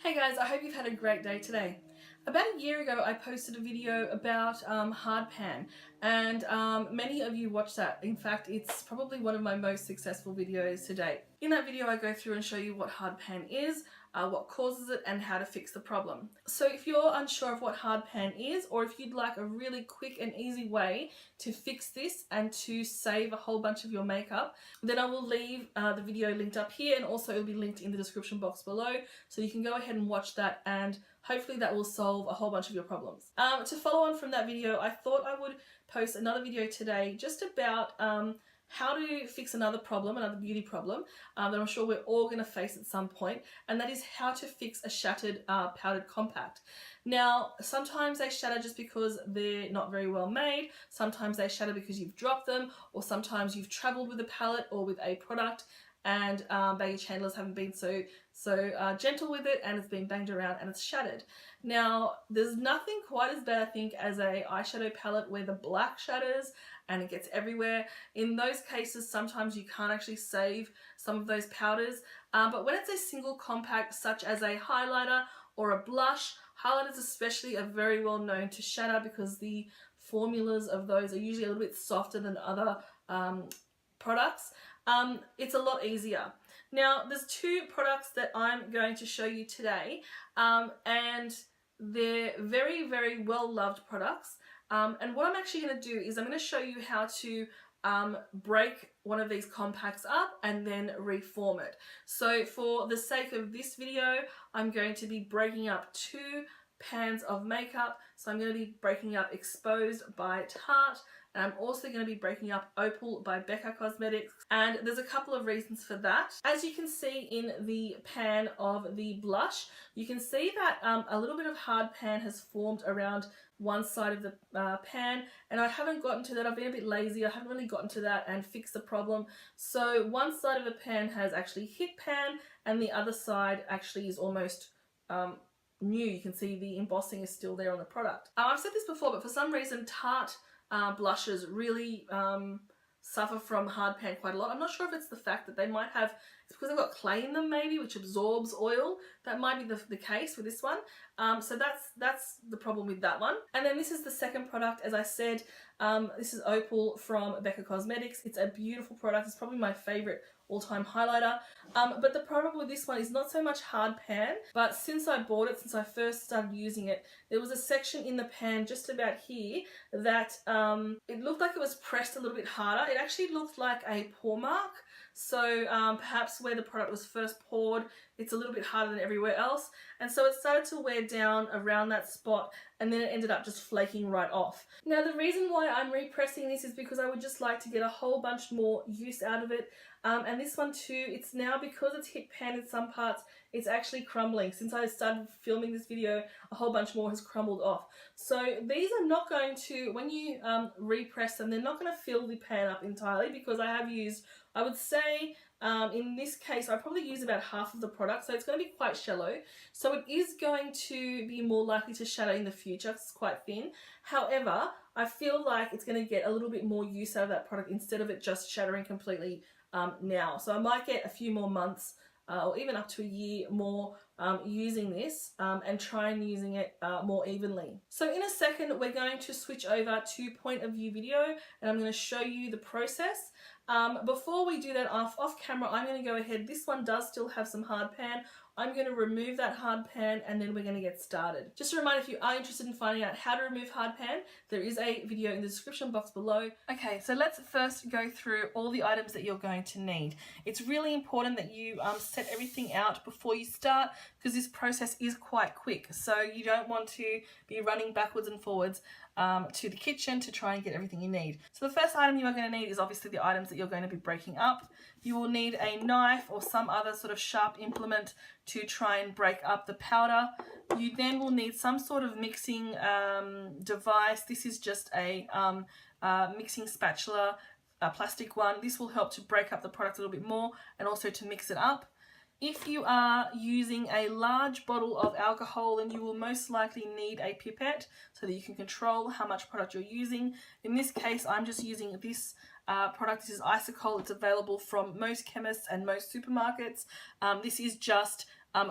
Hey guys, I hope you've had a great day today. About a year ago I posted a video about hard pan and many of you watched that. In fact, it's probably one of my most successful videos to date. In that video I go through and show you what hard pan is, what causes it and how to fix the problem. So if you're unsure of what hard pan is, or if you'd like a really quick and easy way to fix this and to save a whole bunch of your makeup, then I will leave the video linked up here, and also it'll be linked in the description box below, so you can go ahead and watch that, and hopefully that will solve a whole bunch of your problems. To follow on from that video, I thought I would post another video today just about how to fix another problem, another beauty problem that I'm sure we're all going to face at some point, and that is how to fix a shattered powdered compact. Now, sometimes they shatter just because they're not very well made, sometimes they shatter because you've dropped them, or sometimes you've traveled with a palette or with a product and baggage handlers haven't been so gentle with it, and it's been banged around and it's shattered. Now, there's nothing quite as bad, I think, as a eyeshadow palette where the black shatters and it gets everywhere. In those cases, sometimes you can't actually save some of those powders, but when it's a single compact such as a highlighter or a blush, highlighters especially are very well known to shatter because the formulas of those are usually a little bit softer than other products. It's a lot easier. Now, there's two products that I'm going to show you today, and they're very, very well loved products. And what I'm actually going to do is I'm going to show you how to break one of these compacts up and then reform it. So for the sake of this video, I'm going to be breaking up two pans of makeup. So I'm going to be breaking up Exposed by Tarte, and I'm also going to be breaking up Opal by Becca Cosmetics, and there's a couple of reasons for that. As you can see in the pan of the blush, you can see that a little bit of hard pan has formed around one side of the pan, and I haven't gotten to that. I've been a bit lazy. I haven't really gotten to that and fixed the problem. So one side of the pan has actually hit pan, and the other side actually is almost new. You can see the embossing is still there on the product. I've said this before, but for some reason Tarte blushes really suffer from hard pan quite a lot. I'm not sure if it's the fact that they might have, it's because they've got clay in them maybe, which absorbs oil. That might be the case with this one. So that's the problem with that one. And then this is the second product, as I said. This is Opal from Becca Cosmetics. It's a beautiful product. It's probably my favorite all-time highlighter. But the problem with this one is not so much hard pan, but since I bought it, since I first started using it, there was a section in the pan just about here that it looked like it was pressed a little bit harder. It actually looked like a pour mark. So perhaps where the product was first poured, it's a little bit harder than everywhere else. And so it started to wear down around that spot, and then it ended up just flaking right off. Now, the reason why I'm repressing this is because I would just like to get a whole bunch more use out of it. And this one too, it's now, because it's hit pan in some parts, it's actually crumbling. Since I started filming this video, a whole bunch more has crumbled off. So these are not going to, when you repress them, they're not going to fill the pan up entirely, because I have used, I would say, in this case, I probably use about half of the product, so it's going to be quite shallow. So it is going to be more likely to shatter in the future. It's quite thin. However, I feel like it's going to get a little bit more use out of that product instead of it just shattering completely now. So I might get a few more months or even up to a year more using this and try and using it more evenly. So in a second, we're going to switch over to point of view video, and I'm going to show you the process. Before we do that off camera, I'm going to go ahead. This one does still have some hard pan. I'm going to remove that hard pan, and then we're going to get started. Just a reminder, if you are interested in finding out how to remove hard pan, there is a video in the description box below. Okay, so let's first go through all the items that you're going to need. It's really important that you set everything out before you start, because this process is quite quick. So you don't want to be running backwards and forwards to the kitchen to try and get everything you need. So the first item you are going to need is obviously the items that you're going to be breaking up. You will need a knife or some other sort of sharp implement to try and break up the powder. You then will need some sort of mixing device. This is just a mixing spatula, a plastic one. This will help to break up the product a little bit more and also to mix it up. If you are using a large bottle of alcohol, then you will most likely need a pipette so that you can control how much product you're using. In this case, I'm just using this product. This is Isocol. It's available from most chemists and most supermarkets. This is just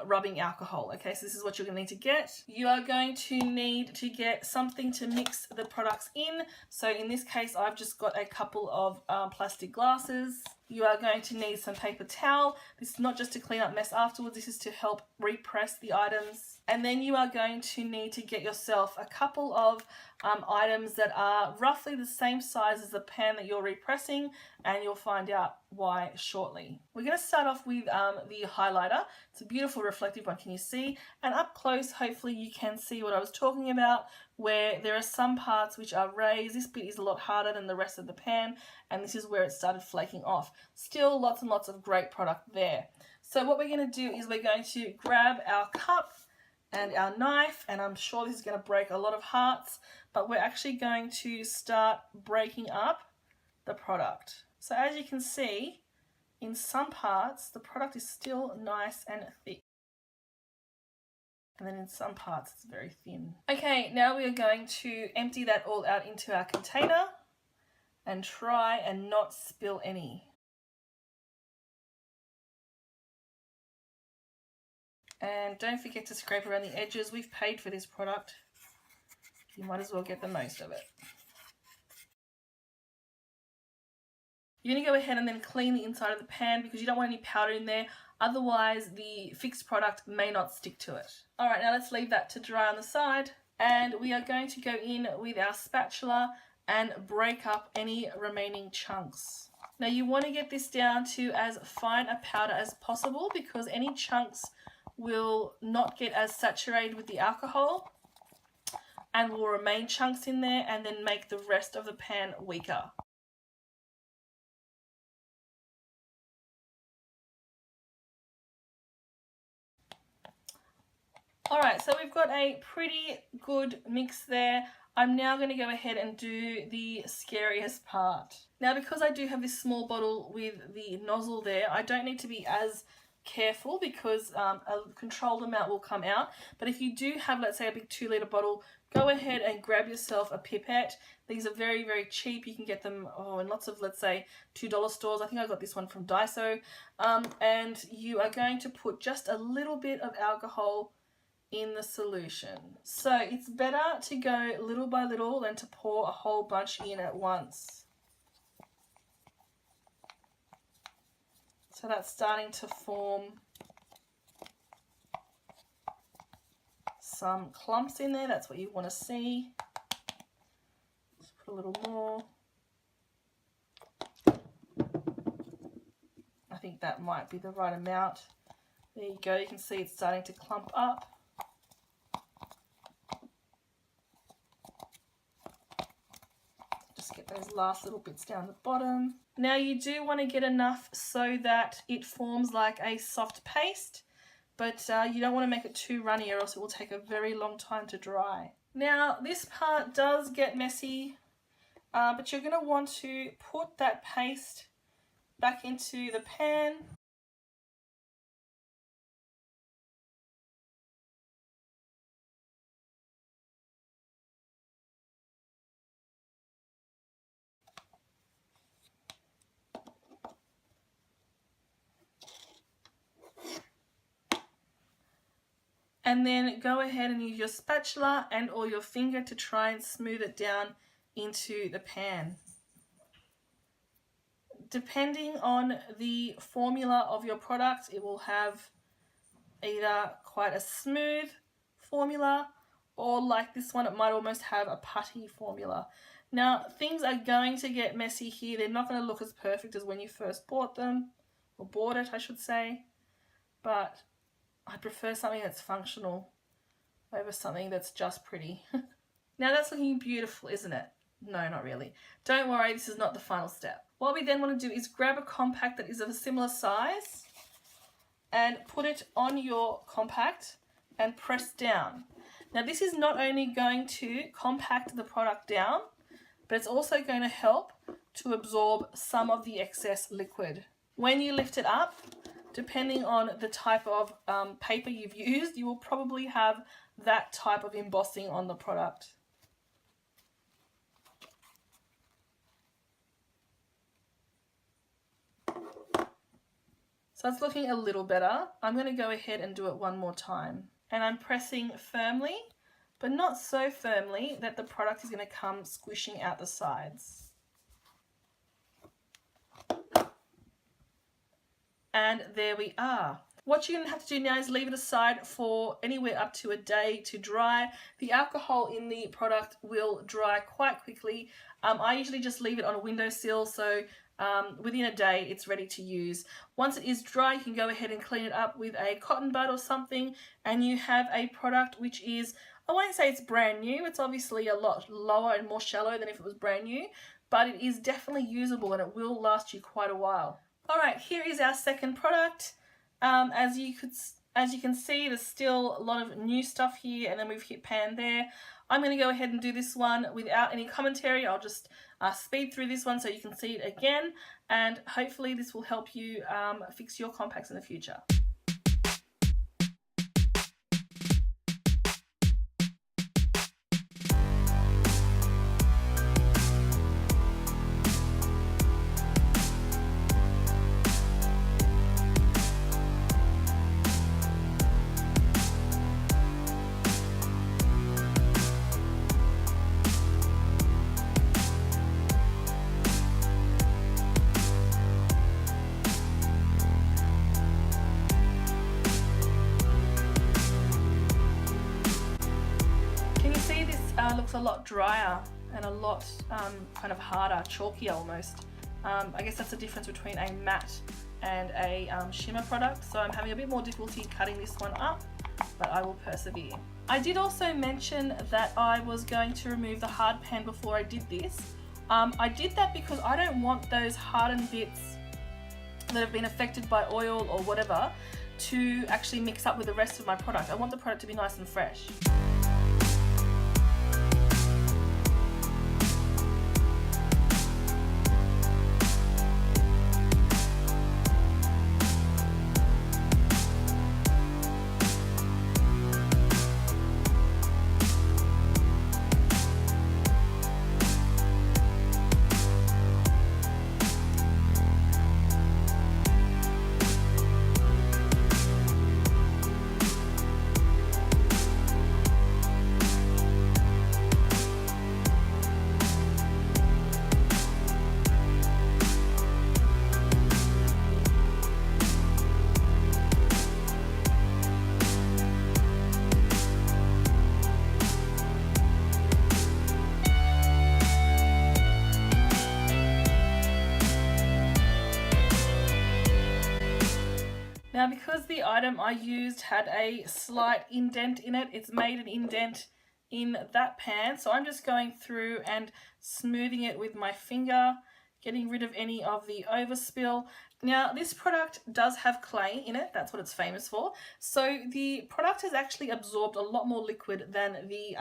rubbing alcohol. Okay, so this is what you're going to need to get. You are going to need to get something to mix the products in. So in this case, I've just got a couple of plastic glasses. You are going to need some paper towel. This is not just to clean up mess afterwards, this is to help repress the items. And then you are going to need to get yourself a couple of items that are roughly the same size as the pan that you're repressing, and you'll find out why shortly. We're going to start off with the highlighter. It's a beautiful reflective one, can you see? And up close, hopefully you can see what I was talking about, where there are some parts which are raised. This bit is a lot harder than the rest of the pan, and this is where it started flaking off. Still lots and lots of great product there. So what we're going to do is we're going to grab our cup and our knife, and I'm sure this is going to break a lot of hearts, but we're actually going to start breaking up the product. So as you can see, in some parts the product is still nice and thick, and then in some parts it's very thin. Okay, now we are going to empty that all out into our container and try and not spill any. And don't forget to scrape around the edges. We've paid for this product. You might as well get the most of it. You're going to go ahead and then clean the inside of the pan because you don't want any powder in there. Otherwise, the fixed product may not stick to it. All right, now let's leave that to dry on the side. And we are going to go in with our spatula and break up any remaining chunks. Now you want to get this down to as fine a powder as possible because any chunks will not get as saturated with the alcohol and will remain chunks in there and then make the rest of the pan weaker. Alright, so we've got a pretty good mix there. I'm now going to go ahead and do the scariest part. Now because I do have this small bottle with the nozzle there, I don't need to be as careful because a controlled amount will come out. But if you do have, let's say, a big 2-litre bottle, go ahead and grab yourself a pipette. These are very, very cheap. You can get them in lots of, let's say, $2 stores. I think I got this one from Daiso. And you are going to put just a little bit of alcohol in the solution. So it's better to go little by little than to pour a whole bunch in at once. So that's starting to form some clumps in there. That's what you want to see. Just put a little more. I think that might be the right amount. There you go. You can see it's starting to clump up. Just get those last little bits down the bottom. Now you do want to get enough so that it forms like a soft paste, but you don't want to make it too runny or else it will take a very long time to dry. Now this part does get messy, but you're going to want to put that paste back into the pan. And then go ahead and use your spatula and or your finger to try and smooth it down into the pan. Depending on the formula of your product, it will have either quite a smooth formula or like this one, it might almost have a putty formula. Now, things are going to get messy here. They're not going to look as perfect as when you first bought them, or bought it, I should say, but I prefer something that's functional over something that's just pretty. Now that's looking beautiful, isn't it? No, not really. Don't worry, this is not the final step. What we then want to do is grab a compact that is of a similar size and put it on your compact and press down. Now this is not only going to compact the product down, but it's also going to help to absorb some of the excess liquid. When you lift it up, depending on the type of paper you've used, you will probably have that type of embossing on the product. So it's looking a little better. I'm going to go ahead and do it one more time. And I'm pressing firmly, but not so firmly that the product is going to come squishing out the sides. And there we are. What you're going to have to do now is leave it aside for anywhere up to a day to dry. The alcohol in the product will dry quite quickly. I usually just leave it on a windowsill, so within a day it's ready to use. Once it is dry, you can go ahead and clean it up with a cotton bud or something, and you have a product which is, I won't say it's brand new, it's obviously a lot lower and more shallow than if it was brand new, but it is definitely usable and it will last you quite a while. Alright, here is our second product. As you can see, there's still a lot of new stuff here, and then we've hit pan there. I'm going to go ahead and do this one without any commentary. I'll just speed through this one so you can see it again, and hopefully this will help you fix your compacts in the future. Looks a lot drier and a lot kind of harder, chalkier almost. I guess that's the difference between a matte and a shimmer product, so I'm having a bit more difficulty cutting this one up, but I will persevere. I did also mention that I was going to remove the hard pan before I did this. I did that because I don't want those hardened bits that have been affected by oil or whatever to actually mix up with the rest of my product. I want the product to be nice and fresh. Now, because the item I used had a slight indent in it, it's made an indent in that pan, so I'm just going through and smoothing it with my finger, getting rid of any of the overspill. Now, this product does have clay in it, that's what it's famous for, so the product has actually absorbed a lot more liquid than the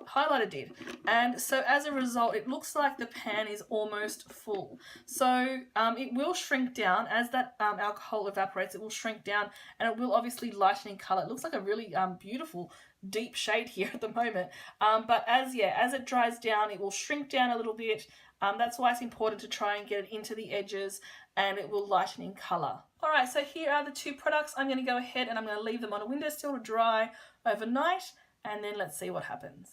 highlighter did, and so as a result it looks like the pan is almost full. So it will shrink down as that alcohol evaporates. It will shrink down and it will obviously lighten in color. It looks like a really beautiful deep shade here at the moment, but as it dries down it will shrink down a little bit. That's why it's important to try and get it into the edges, and it will lighten in color. Alright, so here are the two products. I'm going to go ahead and I'm going to leave them on a windowsill to dry overnight, and then let's see what happens.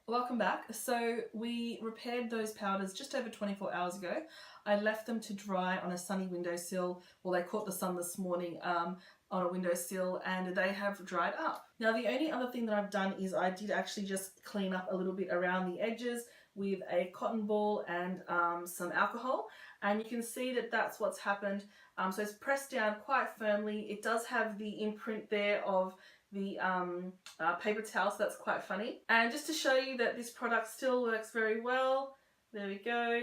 Welcome back. So we repaired those powders just over 24 hours ago. I left them to dry on a sunny windowsill. Well, they caught the sun this morning on a windowsill, and they have dried up. Now, the only other thing that I've done is I did actually just clean up a little bit around the edges with a cotton ball and some alcohol, and you can see that that's what's happened. So it's pressed down quite firmly. It does have the imprint there of the paper towel, so that's quite funny. And just to show you that this product still works very well, there we go.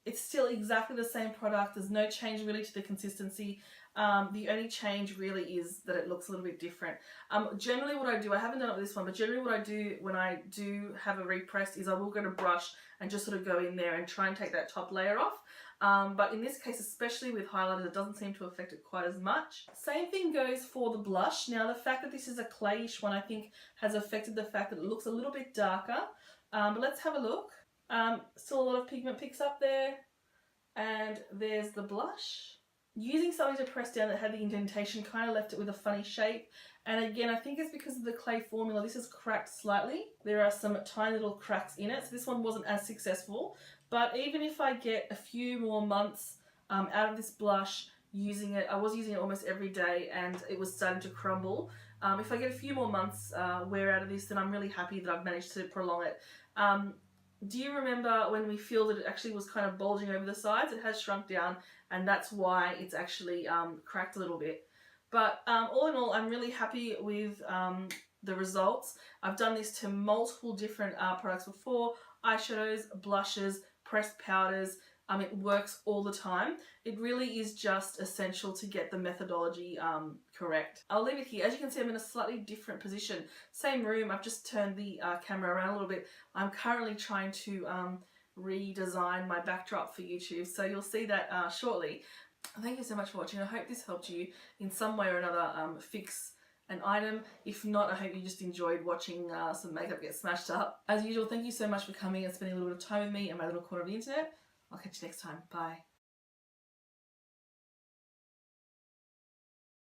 It's still exactly the same product. There's no change really to the consistency. The only change really is that it looks a little bit different. Generally what I do, I haven't done it with this one, but generally what I do when I do have a repress is I will get a brush and just sort of go in there and try and take that top layer off. But in this case, especially with highlighters, it doesn't seem to affect it quite as much. Same thing goes for the blush. Now, the fact that this is a clayish one, I think, has affected the fact that it looks a little bit darker. But let's have a look. Still a lot of pigment picks up there. And there's the blush. using something to press down that had the indentation kind of left it with a funny shape. And again, I think it's because of the clay formula. This is cracked slightly. There are some tiny little cracks in it. So this one wasn't as successful. But even if I get a few more months out of this blush using it, I was using it almost every day and it was starting to crumble. If I get a few more months wear out of this, then I'm really happy that I've managed to prolong it. Do you remember when we feel that it actually was kind of bulging over the sides? It has shrunk down, and that's why it's actually cracked a little bit. But all in all, I'm really happy with the results. I've done this to multiple different products before: eyeshadows, blushes, pressed powders. It works all the time. It really is just essential to get the methodology correct. I'll leave it here. As you can see, I'm in a slightly different position. Same room, I've just turned the camera around a little bit. I'm currently trying to redesign my backdrop for YouTube, so you'll see that shortly. Thank you so much for watching. I hope this helped you in some way or another fix an item. If not, I hope you just enjoyed watching some makeup get smashed up. As usual, thank you so much for coming and spending a little bit of time with me in my little corner of the internet. I'll catch you next time. Bye.